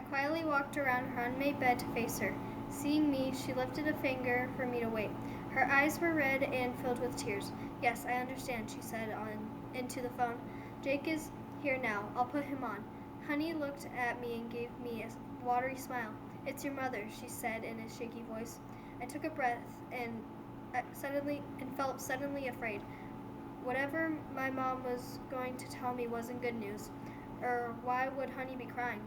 quietly walked around her unmade bed to face her. Seeing me, she lifted a finger for me to wait. Her eyes were red and filled with tears. Yes, I understand, she said into the phone. Jake is here now. I'll put him on. Honey looked at me and gave me a watery smile. It's your mother, she said in a shaky voice. I took a breath and felt suddenly afraid. Whatever my mom was going to tell me wasn't good news. Or why would Honey be crying?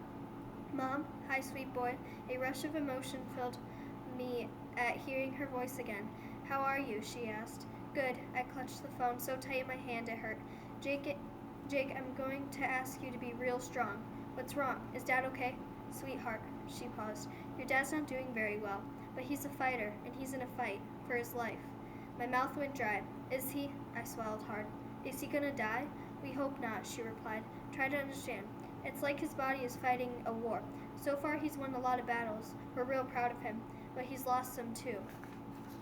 Mom, hi, sweet boy. A rush of emotion filled me at hearing her voice again. How are you? She asked. Good. I clutched the phone so tight in my hand it hurt. Jake, I'm going to ask you to be real strong. What's wrong? Is Dad okay? Sweetheart, she paused. Your dad's not doing very well, but he's a fighter, and he's in a fight for his life. My mouth went dry. Is he? I swallowed hard. Is he gonna die? We hope not, she replied. Try to understand. It's like his body is fighting a war. So far he's won a lot of battles. We're real proud of him, but he's lost some too.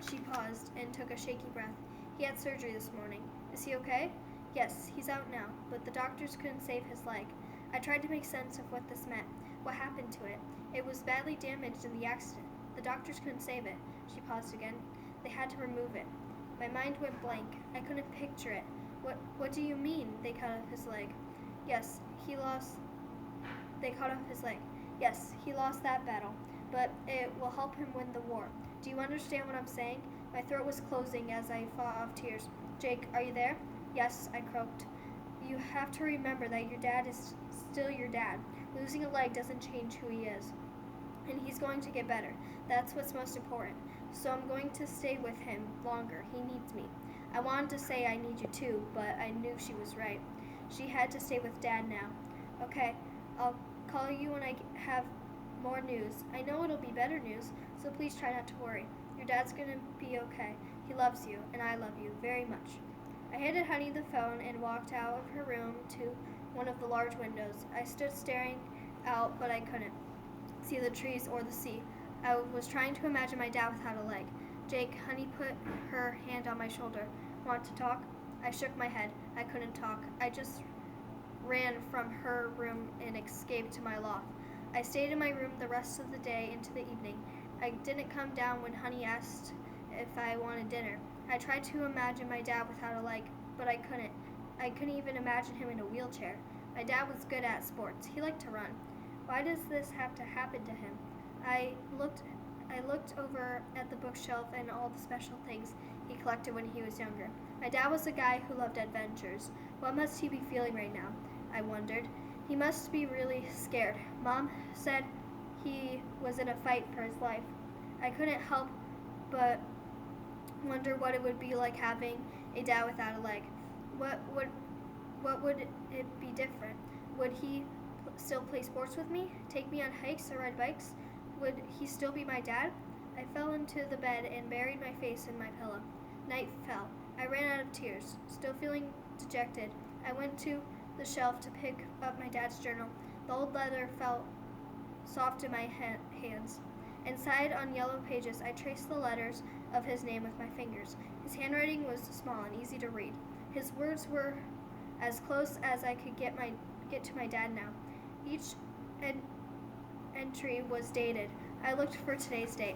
She paused and took a shaky breath. He had surgery this morning. Is he okay? Yes, he's out now, but the doctors couldn't save his leg. I tried to make sense of what this meant. What happened to it? It was badly damaged in the accident. The doctors couldn't save it. She paused again. They had to remove it. My mind went blank. I couldn't picture it. What do you mean they cut off his leg? Yes, they cut off his leg. Yes, he lost that battle, but it will help him win the war. Do you understand what I'm saying? My throat was closing as I fought off tears. Jake, are you there? Yes, I croaked. You have to remember that your dad is still your dad. Losing a leg doesn't change who he is. And he's going to get better. That's what's most important. So I'm going to stay with him longer. He needs me. I wanted to say I need you too, but I knew she was right. She had to stay with Dad now. Okay, I'll call you when I have more news. I know it'll be better news, so please try not to worry. Your dad's gonna be okay. He loves you, and I love you very much. I handed Honey the phone and walked out of her room to one of the large windows. I stood staring out, but I couldn't see the trees or the sea. I was trying to imagine my dad without a leg. Jake, Honey put her hand on my shoulder. Want to talk? I shook my head. I couldn't talk. I just ran from her room and escaped to my loft. I stayed in my room the rest of the day into the evening. I didn't come down when Honey asked if I wanted dinner. I tried to imagine my dad without a leg, but I couldn't. I couldn't even imagine him in a wheelchair. My dad was good at sports. He liked to run. Why does this have to happen to him? I looked over at the bookshelf and all the special things he collected when he was younger. My dad was a guy who loved adventures. What must he be feeling right now? I wondered. He must be really scared. Mom said he was in a fight for his life. I couldn't help but wonder what it would be like having a dad without a leg. What would it be different? Would he still play sports with me? Take me on hikes or ride bikes? Would he still be my dad? I fell into the bed and buried my face in my pillow. Night fell. I ran out of tears. Still feeling dejected, I went to the shelf to pick up my dad's journal. The old leather felt soft in my hands. Inside, on yellow pages, I traced the letters of his name with my fingers. His handwriting was small and easy to read. His words were as close as I could get to my dad now. Each entry was dated. I looked for today's date.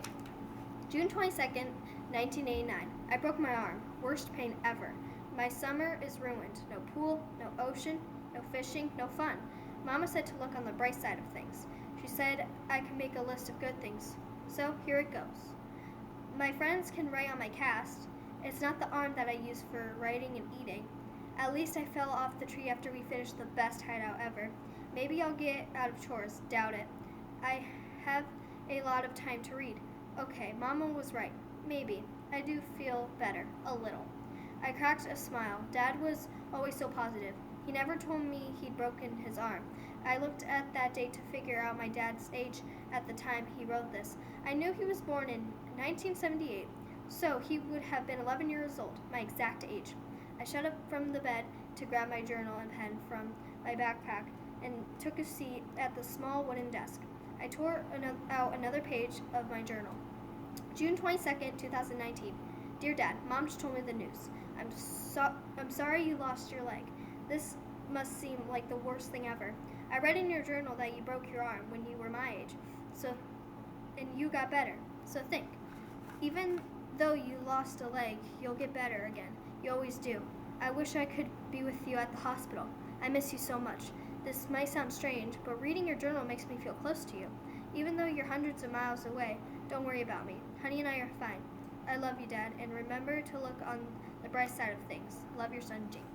June 22nd, 1989. I broke my arm. Worst pain ever. My summer is ruined. No pool, no ocean, no fishing, no fun. Mama said to look on the bright side of things. She said I can make a list of good things. So here it goes. My friends can write on my cast. It's not the arm that I use for writing and eating. At least I fell off the tree after we finished the best hideout ever. Maybe I'll get out of chores. Doubt it. I have a lot of time to read. Okay, Mama was right. Maybe. I do feel better. A little. I cracked a smile. Dad was always so positive. He never told me he'd broken his arm. I looked at that date to figure out my dad's age at the time he wrote this. I knew he was born in 1978, so he would have been 11 years old, my exact age. I shut up from the bed to grab my journal and pen from my backpack and took a seat at the small wooden desk. I tore out another page of my journal. June 22nd, 2019. Dear Dad, Mom just told me the news. I'm sorry you lost your leg. This must seem like the worst thing ever. I read in your journal that you broke your arm when you were my age, and you got better. So think. Even though you lost a leg, you'll get better again. You always do. I wish I could be with you at the hospital. I miss you so much. This might sound strange, but reading your journal makes me feel close to you. Even though you're hundreds of miles away, don't worry about me. Honey and I are fine. I love you, Dad, and remember to look on the bright side of things. Love, your son, Jake.